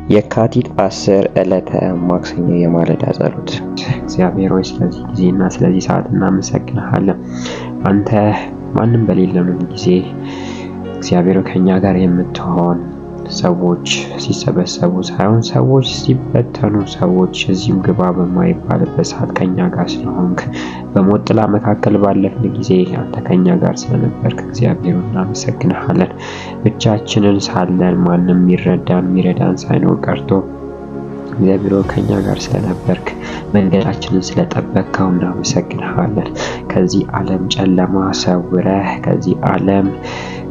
የካቲት 10 ዕለተ ማክሰኞ የማለዳ ጸሎት። እግዚአብሔር ሆይ ስለዚህ ጊዜና ስለዚህ ሰዓት እናመሰግንሃለን። አንተ ማንም በሌለንም ጊዜ እግዚአብሔር ከኛ ጋር የምትሆን፣ ሰዎች ሲሰበሰቡ ሳይሆን ሰዎች ሲበተኑ፣ ሰዎች እዚህም ግባ በማይባልበት ሰዓት ከኛ ጋር ስለሆንክ፣ በሞት ጥላ መካከል ባለፍን ጊዜ አንተ ከኛ ጋር ስለነበርክ እግዚአብሔር እናመሰግንሃለን። ብቻችንን ሳለን ማንም የሚረዳን ሳይኖር ቀርቶ እግዚአብሔር ከኛ ጋር ስለነበርክ መንገዳችንን ስለጠበቅከው እናመሰግንሃለን። ከዚህ ዓለም ጨለማ ሰውረህ ከዚህ ዓለም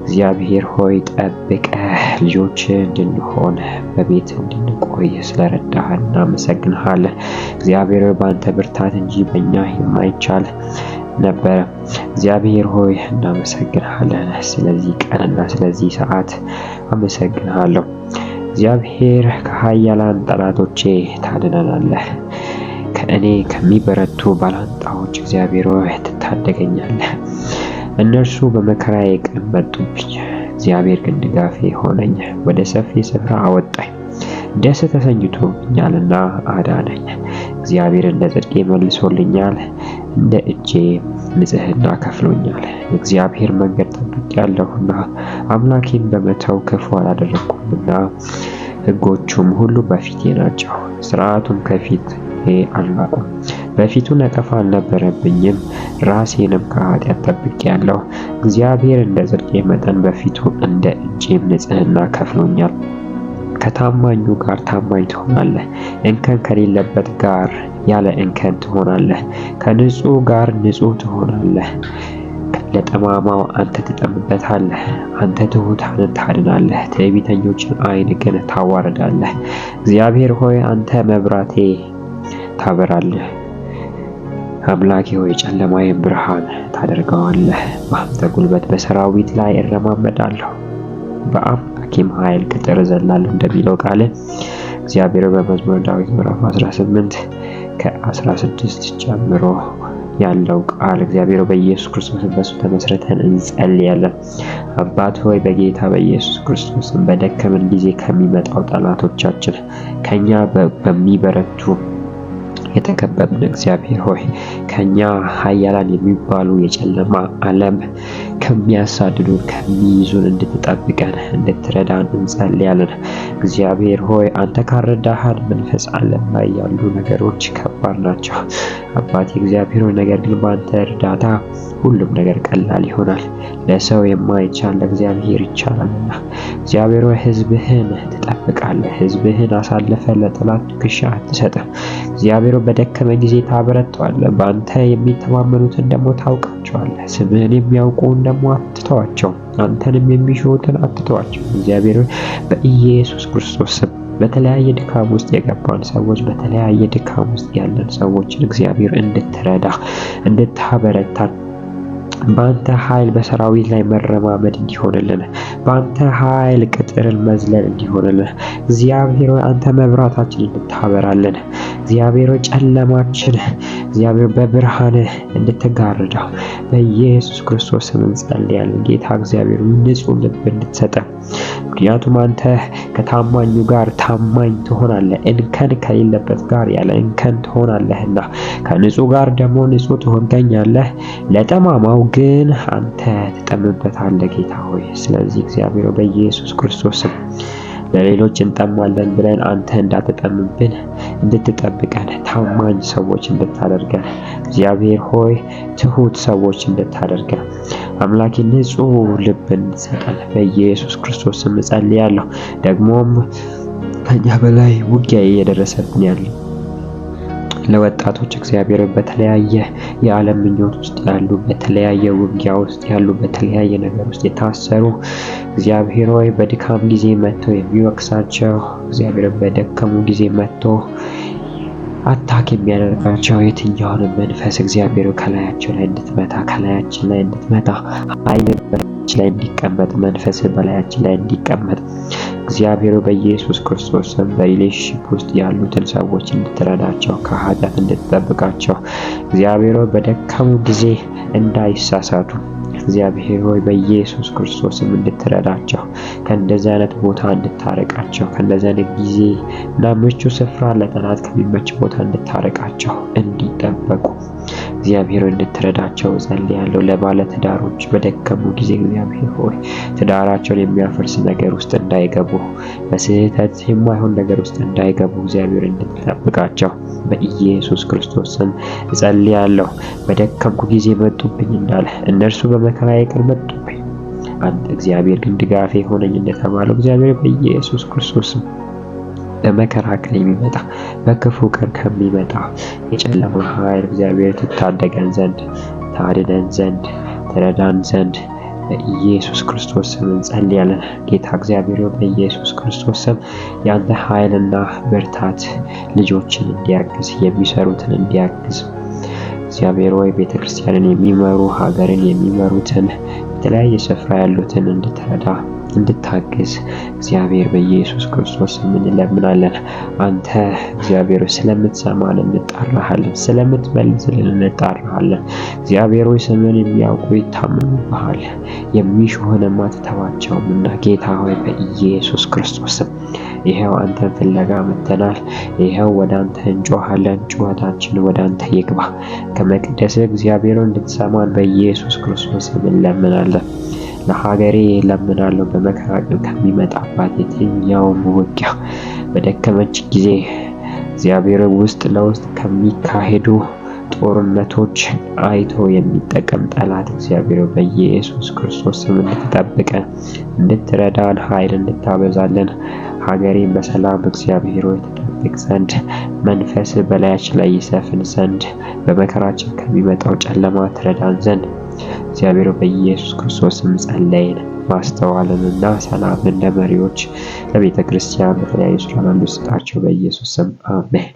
እግዚአብሔር ሆይ ጠብቀህ ልጆች እንድንሆን በቤት እንድንቆይ ስለረዳህን እናመሰግንሃለን። እግዚአብሔር በአንተ ብርታት እንጂ በእኛ የማይቻል ነበረ። እግዚአብሔር ሆይ እናመሰግንሃለን። ስለዚህ ቀንና ስለዚህ ሰዓት አመሰግንሃለሁ። እግዚአብሔር ከኃያላን ጠላቶቼ ታድነናለህ። ከእኔ ከሚበረቱ ባላንጣዎች እግዚአብሔር ሆይ ትታደገኛለህ። እነርሱ በመከራዬ ቀን መጡብኝ፣ እግዚአብሔር ግን ድጋፌ ሆነኝ። ወደ ሰፊ ስፍራ አወጣኝ፣ ደስ ተሰኝቶብኛልና አዳነኝ። እግዚአብሔር እንደ ጽድቄ መልሶልኛል፣ እንደ እጄ ንጽሕና ከፍሎኛል። የእግዚአብሔር መንገድ ጠብቄአለሁና አምላኬን በመተው ክፉ አላደረግኩምና። ሕጎቹም ሁሉ በፊቴ ናቸው፣ ሥርዓቱም ከፊቴ አልራቁም። በፊቱ ነቀፋ አልነበረብኝም፣ ራሴንም ከኃጢአት ጠብቄአለሁ። እግዚአብሔር እንደ ጽድቄ መጠን በፊቱ እንደ እጄም ንጽሕና ከፍሎኛል። ከታማኙ ጋር ታማኝ ትሆናለህ፣ እንከን ከሌለበት ጋር ያለ እንከን ትሆናለህ። ከንጹሕ ጋር ንጹሕ ትሆናለህ። ለጠማማው አንተ ትጠምበታለህ። አንተ ትሑታንን ታድናለህ፣ ትዕቢተኞችን ዓይን ግን ታዋርዳለህ። እግዚአብሔር ሆይ አንተ መብራቴ ታበራለህ። አምላኬ ሆይ ጨለማዬን ብርሃን ታደርገዋለህ። በአንተ ጉልበት በሰራዊት ላይ እረማመዳለሁ፣ በአምላኬም ኃይል ቅጥር እዘላለሁ እንደሚለው ቃል እግዚአብሔር በመዝሙረ ዳዊት ምዕራፍ 18 ከ16 ጀምሮ ያለው ቃል እግዚአብሔር በኢየሱስ ክርስቶስ በሱ ተመስርተን እንጸልያለን። አባት ሆይ በጌታ በኢየሱስ ክርስቶስ በደከመን ጊዜ ከሚመጣው ጠላቶቻችን ከኛ በሚበረቱ የተከበብን እግዚአብሔር ሆይ ከኛ ኃያላን የሚባሉ የጨለማ ዓለም ከሚያሳድዱን ከሚይዙን እንድትጠብቀን እንድትረዳን እንጸልያለን። እግዚአብሔር ሆይ አንተ ካረዳሃን መንፈስ ዓለም ላይ ያሉ ነገሮች ከባድ ናቸው። አባቴ እግዚአብሔር ሆይ ነገር ግን በአንተ እርዳታ ሁሉም ነገር ቀላል ይሆናል። ለሰው የማይቻል ለእግዚአብሔር ይቻላልና። እግዚአብሔር ሆይ ሕዝብህን ትጠብቃለህ። ሕዝብህን አሳልፈ ለጠላት ትከሻ አትሰጥም። እግዚአብሔር በደከመ ጊዜ ታበረታዋለህ። በአንተ የሚተማመኑትን ደግሞ ታውቃቸዋለህ። ስምህን የሚያውቁን ደግሞ አትተዋቸው። አንተንም የሚሹትን አትተዋቸው። እግዚአብሔር በኢየሱስ ክርስቶስ ስም በተለያየ ድካም ውስጥ የገባን ሰዎች፣ በተለያየ ድካም ውስጥ ያለን ሰዎችን እግዚአብሔር እንድትረዳ እንድታበረታን በአንተ ኃይል በሰራዊት ላይ መረማመድ እንዲሆንልን፣ በአንተ ኃይል ቅጥርን መዝለል እንዲሆንልን እግዚአብሔር ሆይ አንተ መብራታችን እንድታበራልን፣ እግዚአብሔር ሆይ ጨለማችን እግዚአብሔር በብርሃን እንድትጋርደው በኢየሱስ ክርስቶስ ስም እንጸልያለን። ጌታ እግዚአብሔር ንጹሕ ልብ እንድትሰጠን፣ ምክንያቱም አንተ ከታማኙ ጋር ታማኝ ትሆናለህ፣ እንከን ከሌለበት ጋር ያለ እንከን ትሆናለህና ከንጹሕ ጋር ደግሞ ንጹሕ ትሆናለህ። ለጠማማው ግን አንተ ትጠምበታለህ ጌታ ሆይ። ስለዚህ እግዚአብሔር በኢየሱስ ክርስቶስ ስም ለሌሎች እንጠማለን ብለን አንተ እንዳትጠምብን እንድትጠብቀን፣ ታማኝ ሰዎች እንድታደርገን እግዚአብሔር ሆይ ትሁት ሰዎች እንድታደርገን አምላኬ ንጹሕ ልብ እንድትሰጠን በኢየሱስ ክርስቶስ ስም ጸልያለሁ። ደግሞም ከኛ በላይ ውጊያ እየደረሰብን ያለው ለወጣቶች እግዚአብሔር በተለያየ የዓለም ምኞት ውስጥ ያሉ፣ በተለያየ ውጊያ ውስጥ ያሉ፣ በተለያየ ነገር ውስጥ የታሰሩ እግዚአብሔር ሆይ በድካም ጊዜ መጥቶ የሚወቅሳቸው እግዚአብሔር በደከሙ ጊዜ መጥቶ አታክ የሚያደርጋቸው የትኛውንም መንፈስ እግዚአብሔር ከላያቸው ላይ እንድትመታ፣ ከላያችን ላይ እንድትመታ፣ ኃይል በላያችን ላይ እንዲቀመጥ፣ መንፈስ በላያችን ላይ እንዲቀመጥ እግዚአብሔር በኢየሱስ ክርስቶስ ስም በሪሌሽንሺፕ ውስጥ ያሉትን ሰዎች እንድትረዳቸው፣ ከኃጢአት እንድትጠብቃቸው እግዚአብሔር በደከሙ ጊዜ እንዳይሳሳቱ እግዚአብሔር ሆይ በኢየሱስ ክርስቶስም እንድትረዳቸው፣ ከእንደዚህ አይነት ቦታ እንድታረቃቸው፣ ከእንደዚህ አይነት ጊዜ እና ምቹ ስፍራ ለጠላት ከሚመች ቦታ እንድታረቃቸው፣ እንዲጠበቁ እግዚአብሔር እንድትረዳቸው ጸልያለሁ። ለባለ ትዳሮች በደከሙ ጊዜ እግዚአብሔር ሆይ ትዳራቸውን የሚያፈርስ ነገር ውስጥ እንዳይገቡ፣ በስህተት የማይሆን ነገር ውስጥ እንዳይገቡ እግዚአብሔር እንድትጠብቃቸው በኢየሱስ ክርስቶስ ስም እጸልያለሁ። በደከምኩ ጊዜ መጡብኝ እንዳለ እነርሱ በመከራዬ ቀን መጡብኝ፣ አንተ እግዚአብሔር ግን ድጋፌ ሆነኝ እንደተባለው እግዚአብሔር በኢየሱስ ክርስቶስ ስም በመከራ ቀን የሚመጣ በክፉ ቀን ከሚመጣ የጨለማ ኃይል እግዚአብሔር ትታደገን ዘንድ፣ ታድነን ዘንድ፣ ትረዳን ዘንድ በኢየሱስ ክርስቶስ ስም እንጸልያለን። ጌታ እግዚአብሔር በኢየሱስ ክርስቶስ ስም ያንተ ኃይልና ብርታት ልጆችን እንዲያግዝ፣ የሚሰሩትን እንዲያግዝ እግዚአብሔር ሆይ ቤተክርስቲያንን የሚመሩ ሀገርን የሚመሩትን በተለያየ ስፍራ ያሉትን እንድትረዳ እንድታግዝ እግዚአብሔር በኢየሱስ ክርስቶስ ስም እንለምናለን። አንተ እግዚአብሔር ስለምትሰማን እንጣራሃለን፣ ስለምትመልስልን እንጣራሃለን። እግዚአብሔር ሆይ ስምን የሚያውቁ ይታመኑብሃል፣ የሚሹህንም አትተዋቸውም እና ጌታ ሆይ በኢየሱስ ክርስቶስ ስም ይሄው አንተን ፍለጋ መጥተናል። ይሄው ወደ አንተ እንጮሃለን፣ ጩኸታችን ወደ አንተ ይግባ። ከመቅደስ እግዚአብሔር እንድትሰማን በኢየሱስ ክርስቶስ ስም እንለምናለን። ለሀገሬ ለምናለሁ። በመከራ ቀን ከሚመጣባት የትኛውም ውጊያ በደከመች ጊዜ እግዚአብሔር ውስጥ ለውስጥ ከሚካሄዱ ጦርነቶች አይቶ የሚጠቀም ጠላት እግዚአብሔር በኢየሱስ ክርስቶስ ስም እንድትጠብቀን፣ እንድትረዳን፣ ኃይል እንድታበዛለን፣ ሀገሬን በሰላም እግዚአብሔር ሆይ ትጠብቅ ዘንድ፣ መንፈስ በላያችን ላይ ይሰፍን ዘንድ፣ በመከራችን ከሚመጣው ጨለማ ትረዳን ዘንድ እግዚአብሔር በኢየሱስ ክርስቶስ ስም ጸለይን። ማስተዋልንና ሰላምን ለመሪዎች ለቤተ ክርስቲያን በተለያዩ ስራ ላሉ ስጣቸው በኢየሱስ ስም አሜን።